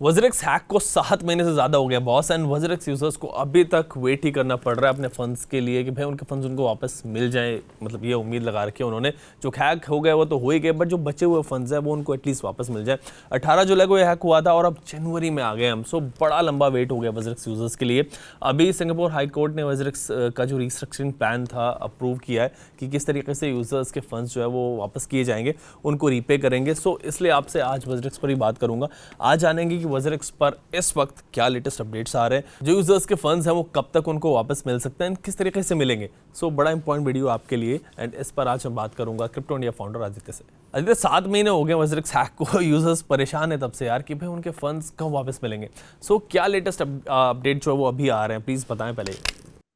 वज़रेक्स hack को 7 महीने से ज़्यादा हो गया बॉस, एंड वज़रेक्स यूज़र्स को अभी तक वेट ही करना पड़ रहा है अपने फंड्स के लिए कि भाई उनके फंड्स उनको वापस मिल जाए। मतलब ये उम्मीद लगा रखी है उन्होंने। जो हैक हो गया वो तो हो ही गए, बट जो बचे हुए फंड्स हैं वो उनको एटलीस्ट वापस मिल जाए। 18 जुलाई को ये हैक हुआ था और अब जनवरी में आ गए हम। सो बड़ा लंबा वेट हो गया वज़रेक्स यूज़र्स के लिए। अभी सिंगापुर हाई कोर्ट ने वज़रेक्स का जो रिस्ट्रक्चरिंग प्लान था अप्रूव किया है कि किस तरीके से यूज़र्स के फंड्स जो है वो वापस किए जाएंगे, उनको रीपे करेंगे। सो इसलिए आपसे आज वज़रेक्स पर ही बात करूंगा। आज जानेंगे कि वज़रेक्स पर इस वक्त क्या लेटेस्ट अपडेट्स आ रहे हैं, जो यूजर्स के फंड्स हैं वो कब तक उनको वापस मिल सकते हैं, किस तरीके से मिलेंगे। सो बड़ा इंपॉर्टेंट वीडियो आपके लिए, एंड इस पर आज मैं बात करूंगा क्रिप्टो इंडिया फाउंडर आदित्य से। आदित्य, 7 महीने हो गए वज़रेक्स हैक को, यूजर्स परेशान है तब से यार कि भाई उनके फंड्स कब वापस मिलेंगे। सो क्या लेटेस्ट अपडेट जो है वो अभी आ रहे हैं, प्लीज बताएं पहले।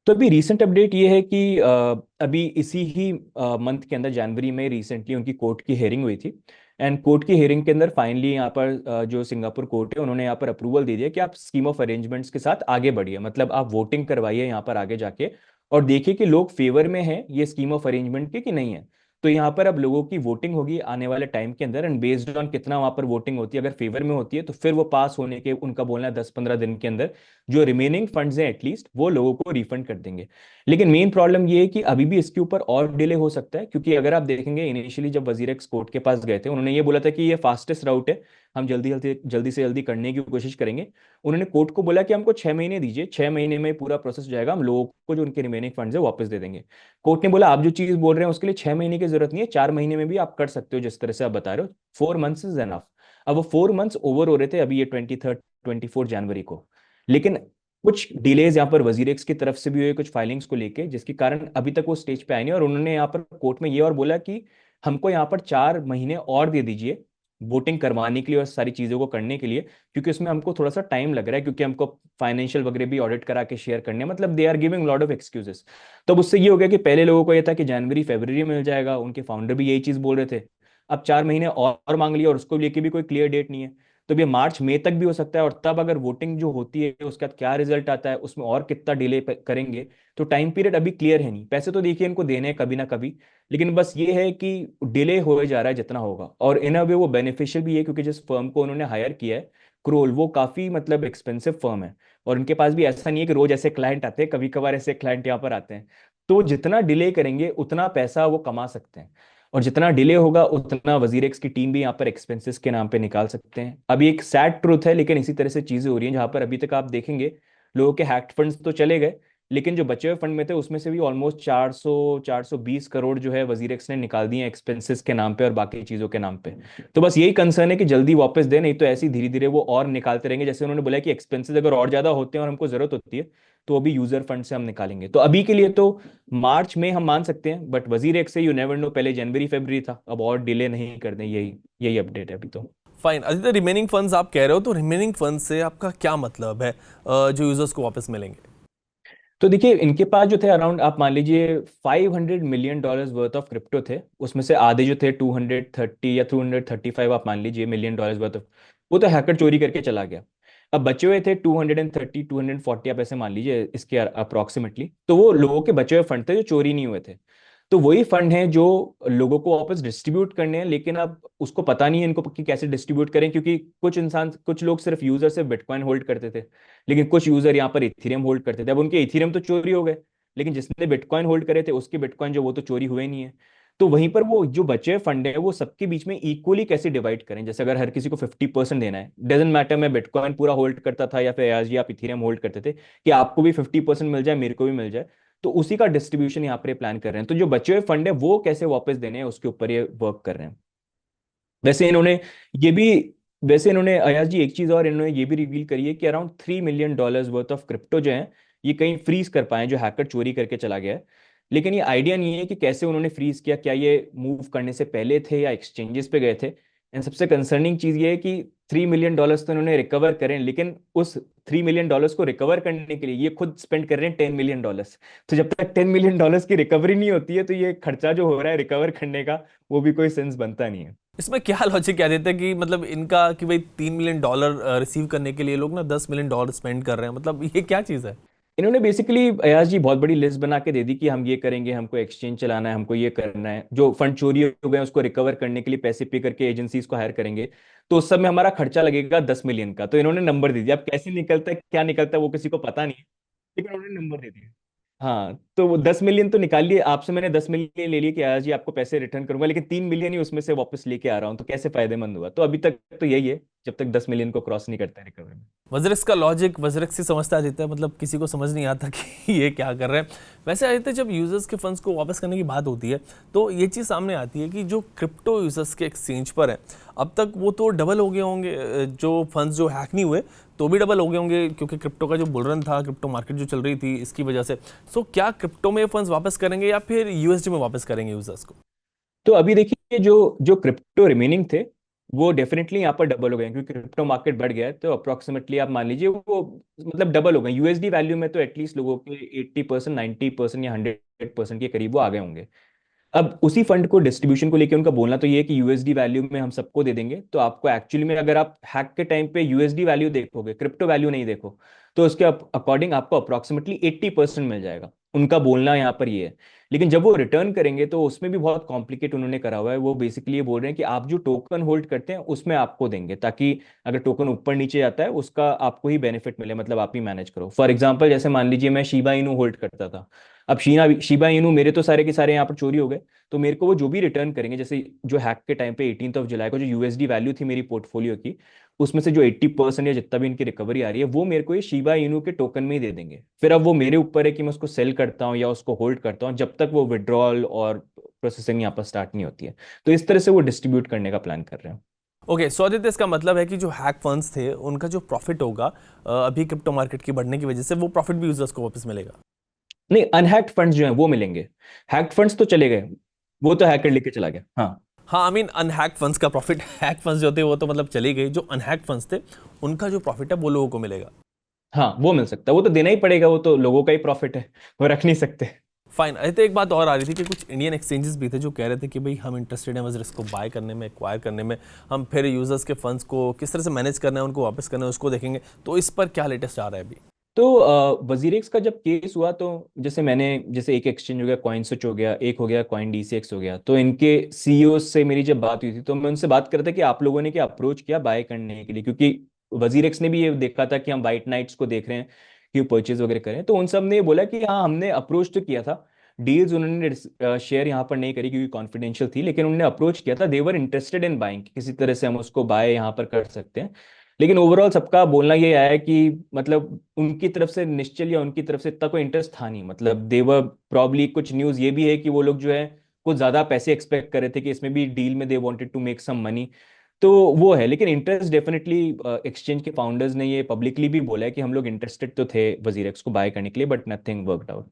तो अभी रीसेंट अपडेट ये है कि अभी इसी ही मंथ के अंदर जनवरी में रिसेंटली उनकी कोर्ट की हेयरिंग हुई थी। एंड कोर्ट की हेयरिंग के अंदर फाइनली यहाँ पर जो सिंगापुर कोर्ट है उन्होंने यहाँ पर अप्रूवल दे दिया कि आप स्कीम ऑफ अरेंजमेंट्स के साथ आगे बढ़िए, मतलब आप वोटिंग करवाइए यहाँ पर आगे जाके और देखिए कि लोग फेवर में हैं ये स्कीम ऑफ अरेंजमेंट के कि नहीं है। तो यहाँ पर अब लोगों की वोटिंग होगी आने वाले टाइम के अंदर, एंड बेस्ड ऑन कितना वहाँ पर वोटिंग होती है, अगर फेवर में होती है तो फिर वो पास होने के उनका बोलना है 10-15 दिन के अंदर जो रिमेनिंग फंड्स हैं एटलीस्ट वो लोगों को रिफंड कर देंगे। लेकिन मेन प्रॉब्लम ये है कि अभी भी इसके ऊपर और डिले हो सकता है, क्योंकि अगर आप देखेंगे इनिशियली जब वजीरेक्स कोर्ट के पास गए थे उन्होंने ये बोला था कि ये फास्टेस्ट राउट है, हम जल्दी से जल्दी करने की कोशिश करेंगे। उन्होंने कोर्ट को बोला कि हमको 6 महीने दीजिए, 6 महीने में पूरा प्रोसेस हो जाएगा, हम लोगों को जो उनके रिमेनिंग फंड्स है वापस दे देंगे। कोर्ट ने बोला आप जो चीज बोल रहे हैं उसके लिए 6 महीने की जरूरत नहीं है, 4 महीने में भी आप कर सकते हो जिस तरह से आप बता रहे हो, 4 मंथ्स इज एनफ। अब वो 4 मंथ्स ओवर हो रहे थे अभी ये 24 जनवरी को। लेकिन कुछ डिलेज यहाँ पर वजीरेक्स की तरफ से भी हुए कुछ फाइलिंग्स को लेके, जिसके कारण अभी तक वो स्टेज पे आए नहीं, और उन्होंने यहाँ पर कोर्ट में ये और बोला कि हमको यहाँ पर 4 महीने और दे दीजिए वोटिंग करवाने के लिए और सारी चीजों को करने के लिए, क्योंकि उसमें हमको थोड़ा सा टाइम लग रहा है, क्योंकि हमको फाइनेंशियल वगैरह भी ऑडिट करा के शेयर करने हैं, मतलब they are giving lot of excuses. तो अब उससे ये हो गया कि पहले लोगों को ये था कि जनवरी फरवरी में मिल जाएगा, उनके फाउंडर भी यही चीज बोल रहे थे। अब 4 महीने और मांग लिया और उसको लेके भी कोई क्लियर डेट नहीं है। तो ये मार्च मई तक भी हो सकता है, और तब अगर वोटिंग जो होती है उसके बाद क्या रिजल्ट आता है उसमें और कितना डिले करेंगे, तो टाइम पीरियड अभी क्लियर है नहीं। पैसे तो देखिए इनको देने हैं कभी ना कभी, लेकिन बस ये है कि डिले हो जा रहा है जितना होगा। और इन अ वे वो बेनिफिशियल भी है, क्योंकि जिस फर्म को उन्होंने हायर किया है क्रोल, वो काफी मतलब एक्सपेंसिव फर्म है, और उनके पास भी ऐसा नहीं है कि रोज ऐसे क्लाइंट आते हैं, कभी कभार ऐसे क्लाइंट यहाँ पर आते हैं। तो जितना डिले करेंगे उतना पैसा वो कमा सकते हैं, और जितना डिले होगा उतना वजीरेक्स की टीम भी यहाँ पर एक्सपेंसेस के नाम पे निकाल सकते हैं। अभी एक सैड ट्रूथ है, लेकिन इसी तरह से चीजें हो रही हैं, जहां पर अभी तक आप देखेंगे लोगों के हैक्ड फंड्स तो चले गए, लेकिन जो बचे हुए फंड में थे उसमें से भी ऑलमोस्ट 420 करोड़ जो है वजीरेक्स ने निकाल दिए एक्सपेंसेस के नाम पे और बाकी चीजों के नाम पे। तो बस यही कंसर्न है कि जल्दी वापस दे, नहीं तो ऐसी धीरे धीरे वो और निकालते रहेंगे। जैसे उन्होंने बोला कि एक्सपेंसेस अगर और ज्यादा होते हैं और हमको जरूरत होती है तो अभी यूजर फंड से हम निकालेंगे। तो अभी के लिए तो मार्च में हम मान सकते हैं, बट वजीर एक से यू नेवर नो, पहले जनवरी फरवरी था, अब और डिले नहीं कर दें, यही यही अपडेट है अभी तो। फाइन आदित्य, रिमेनिंग फंड्स आप कह रहे हो, तो रिमेनिंग फंड से आपका क्या मतलब है जो यूजर्स को वापस मिलेंगे। तो देखिए इनके पास जो थे अराउंड आप मान लीजिए $500 मिलियन वर्थ ऑफ क्रिप्टो थे, उसमें से आधे जो थे 230 या 235 आप मान लीजिए $1 मिलियन वर्थ ऑफ, वो तो हैकर चोरी करके चला गया। अब बचे हुए थे 230 240 आप ऐसे मान लीजिए इसके अप्रोक्सीमेटली, तो वो लोगों के बचे हुए फंड थे जो चोरी नहीं हुए थे। तो वही फंड है जो लोगों को वापस डिस्ट्रीब्यूट करने हैं, लेकिन अब उसको पता नहीं है इनको कि कैसे डिस्ट्रीब्यूट करें, क्योंकि कुछ लोग सिर्फ यूजर सिर्फ बिटकॉइन होल्ड करते थे, लेकिन कुछ यूजर यहाँ पर इथीरियम होल्ड करते थे। अब उनके इथीरियम तो चोरी हो गए, लेकिन जिसने बिटकॉइन होल्ड करे थे उसके बिटकॉइन जो वो तो चोरी हुए नहीं है। तो वहीं पर वो जो बचे फंड है वो सबके बीच में इक्वली कैसे डिवाइड करें, जैसे अगर हर किसी को 50% देना है, डजेंट मैटर मैं बिटकॉइन पूरा होल्ड करता था या फिर आज आप इथीरियम होल्ड करते थे, कि आपको भी 50% मिल जाए मेरे को भी मिल जाए। तो उसी का डिस्ट्रीब्यूशन यहाँ पर प्लान कर रहे हैं। तो जो बचे हुए फंड है वो कैसे वापस देने हैं उसके ऊपर ये वर्क कर रहे हैं। वैसे इन्होंने ये भी वैसे इन्होंने अयाज जी एक चीज और इन्होंने ये भी रिवील करी है कि around $3 million worth of crypto जो है ये कहीं फ्रीज कर पाए जो हैकर चोरी करके चला गया है। लेकिन ये आइडिया नहीं है कि कैसे उन्होंने फ्रीज किया, क्या ये मूव करने से पहले थे या एक्सचेंजेस पे गए थे। एंड सबसे कंसर्निंग चीज ये है कि $3 मिलियन तो इन्होंने रिकवर करें, लेकिन उस $3 मिलियन को रिकवर करने के लिए ये खुद स्पेंड कर रहे हैं $10 मिलियन। तो जब तक $10 मिलियन की रिकवरी नहीं होती है तो ये खर्चा जो हो रहा है रिकवर करने का वो भी कोई सेंस बनता नहीं है। इसमें क्या लॉजिक क्या देते हैं कि मतलब इनका कि भाई $3 मिलियन रिसीव करने के लिए लोग ना $10 मिलियन स्पेंड कर रहे हैं, मतलब ये क्या चीज़ है। इन्होंने बेसिकली अयाज जी बहुत बड़ी लिस्ट बना के दे दी कि हम ये करेंगे, हमको एक्सचेंज चलाना है, हमको ये करना है, जो फंड चोरी हो गए उसको रिकवर करने के लिए पैसे पे करके एजेंसीज को हायर करेंगे, तो उस सब में हमारा खर्चा लगेगा 10 मिलियन का। तो इन्होंने नंबर दे दिया, अब कैसे निकलता है क्या निकलता है वो किसी को पता नहीं है, लेकिन उन्होंने नंबर दे दिया। हाँ, तो वो 10 मिलियन तो निकाल लिए आपसे, मैंने 10 मिलियन ले लिए कि आज ही आपको पैसे रिटर्न करूंगा, लेकिन 3 मिलियन ही उसमें से वापस लेके आ रहा हूँ, तो कैसे फायदेमंद हुआ? तो अभी तक तो यही है, जब तक 10 मिलियन को क्रॉस नहीं करता है रिकवरी में। वजरेक्स का लॉजिक वजरेक्स ही समझता रहता है, मतलब किसी को समझ नहीं आता कि ये क्या कर रहे हैं। वैसे आदित्य, जब यूजर्स के फंड्स को वापस करने की बात होती है तो ये चीज़ सामने आती है कि जो क्रिप्टो यूजर्स के एक्सचेंज पर है, अब तक वो तो डबल हो गए होंगे, जो फंड्स जो हैक नहीं हुए तो भी डबल हो गए होंगे, क्योंकि क्रिप्टो का जो बुल रन था, क्रिप्टो मार्केट जो चल रही थी इसकी वजह से। सो क्या क्रिप्टो में फंड्स वापस करेंगे या फिर यूएसडी में वापस करेंगे यूजर्स को? तो अभी देखिए, जो जो क्रिप्टो रिमेनिंग थे वो डेफिनेटली यहाँ पर डबल हो गए, क्योंकि क्रिप्टो मार्केट बढ़ गया है, तो अप्रोक्सीमेटली आप मान लीजिए वो मतलब डबल हो गए यूएसडी वैल्यू में, तो एटलीस्ट लोगों के 80%, 90% या 100% के करीब वो आ गए होंगे। अब उसी फंड को डिस्ट्रीब्यूशन को लेकर उनका बोलना तो ये है कि यूएसडी वैल्यू में हम सबको दे देंगे, तो आपको एक्चुअली में अगर आप हैक के टाइम पे यूएसडी वैल्यू देखोगे, क्रिप्टो वैल्यू नहीं देखो, तो उसके अकॉर्डिंग आपको अप्रोक्सीमेटली 80% मिल जाएगा। उनका बोलना यहाँ पर ये है। लेकिन जब वो रिटर्न करेंगे तो उसमें भी बहुत कॉम्प्लिकेट उन्होंने करा हुआ है। वो बेसिकली ये बोल रहे हैं कि आप जो टोकन होल्ड करते हैं उसमें आपको देंगे, ताकि अगर टोकन ऊपर नीचे जाता है उसका आपको ही बेनिफिट मिले, मतलब आप ही मैनेज करो। फॉर एग्जाम्पल, जैसे मान लीजिए मैं शिबा इनू होल्ड करता था, अब शिबा इनू मेरे तो सारे के सारे यहाँ पर चोरी हो गए, तो मेरे को वो जो भी रिटर्न करेंगे, जैसे जो हैक के टाइम पे 18 जुलाई को जो यूएसडी वैल्यू थी मेरी पोर्टफोलियो की, उसमें से जो 80% या जितना भी इनकी रिकवरी आ रही है वो मेरे को ये शिबा इनू के टोकन में ही दे देंगे। फिर अब वो मेरे ऊपर है कि मैं उसको सेल करता हूँ या उसको होल्ड करता हूँ, जब तक वो विड्रॉल और प्रोसेसिंग यहाँ पर स्टार्ट नहीं होती है। तो इस तरह से वो डिस्ट्रीब्यूट करने का प्लान कर रहे हैं। ओके, सो आदित्य, इसका मतलब है कि जो हैक फंड्स थे उनका जो प्रॉफिट होगा अभी क्रिप्टो मार्केट की बढ़ने की वजह से, वो प्रॉफिट भी यूजर्स को वापस मिलेगा? नहीं, अनहैक्ड फंड्स जो हैं वो मिलेंगे। हैक्ड फंड्स तो चले गए, वो तो हैकर लेके चला गया। हाँ। हाँ, आई मीन अनहैक फंड्स का प्रॉफिट, हैक फंड्स जो थे वो तो मतलब चली गई, जो अनहैक फंड्स थे उनका जो प्रॉफिट है वो लोगों को मिलेगा। हाँ, वो मिल सकता है, वो तो देना ही पड़ेगा, वो तो लोगों का ही प्रॉफिट है, वो रख नहीं सकते। फाइन। तो एक बात और आ रही थी कि कुछ इंडियन एक्सचेंजेस भी थे जो कह रहे थे कि भाई हम इंटरेस्टेड हैं वजरेक्स को बाय करने में, एक्वायर करने में, हम फिर यूजर्स के फंड्स को किस तरह से मैनेज करना है, उनको वापस करना है, उसको देखेंगे। तो इस पर क्या लेटेस्ट आ रहा है अभी? तो वजीरेक्स का जब केस हुआ, तो जैसे एक एक्सचेंज हो गया कॉइन स्विच हो गया, एक हो गया कॉइन डीसीएक्स हो गया, तो इनके सीईओ से मेरी जब बात हुई थी तो मैं उनसे बात कर रहा था कि आप लोगों ने क्या अप्रोच किया बाय करने के लिए, क्योंकि वजीरेक्स ने भी ये देखा था कि हम वाइट नाइट्स को देख रहे हैं कि परचेज वगैरह करें, तो उन सब ने ये बोला कि हाँ, हमने अप्रोच तो किया था। डील्स उन्होंने शेयर यहाँ पर नहीं करी क्योंकि कॉन्फिडेंशियल थी, लेकिन उन्होंने अप्रोच किया था, देवर इंटरेस्टेड इन बाइंग, किसी तरह से हम उसको बाय यहाँ पर कर सकते हैं। लेकिन ओवरऑल सबका बोलना ये आया है कि मतलब उनकी तरफ से निश्चल या उनकी तरफ से इतना कोई इंटरेस्ट था नहीं, मतलब देवर प्रॉब्ली, कुछ न्यूज़ ये भी है कि वो लोग जो है कुछ ज़्यादा पैसे एक्सपेक्ट कर रहे थे कि इसमें भी डील में they wanted to make some money, तो वो है। लेकिन इंटरेस्ट डेफिनेटली एक्सचेंज के फाउंडर्स ने ये पब्लिकली भी बोला है कि हम लोग इंटरेस्टेड तो थे वजीरेक्स को बाय करने के लिए, but nothing worked out.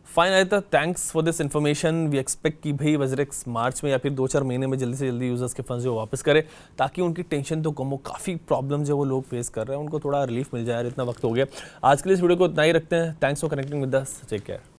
Fine Aditya, thanks for this information. We expect कि भाई वजरेक्स मार्च में या फिर 2-4 महीने में जल्दी से जल्दी यूजर्स के फंड्स जो वापस करे, ताकि उनकी टेंशन तो कम हो। काफ़ी प्रॉब्लम जो वो लोग फेस कर रहे हैं उनको थोड़ा रिलीफ मिल जाए यार, इतना वक्त हो गया। आज के लिए इस वीडियो को इतना ही रखते हैं। Thanks for connecting with us, take care.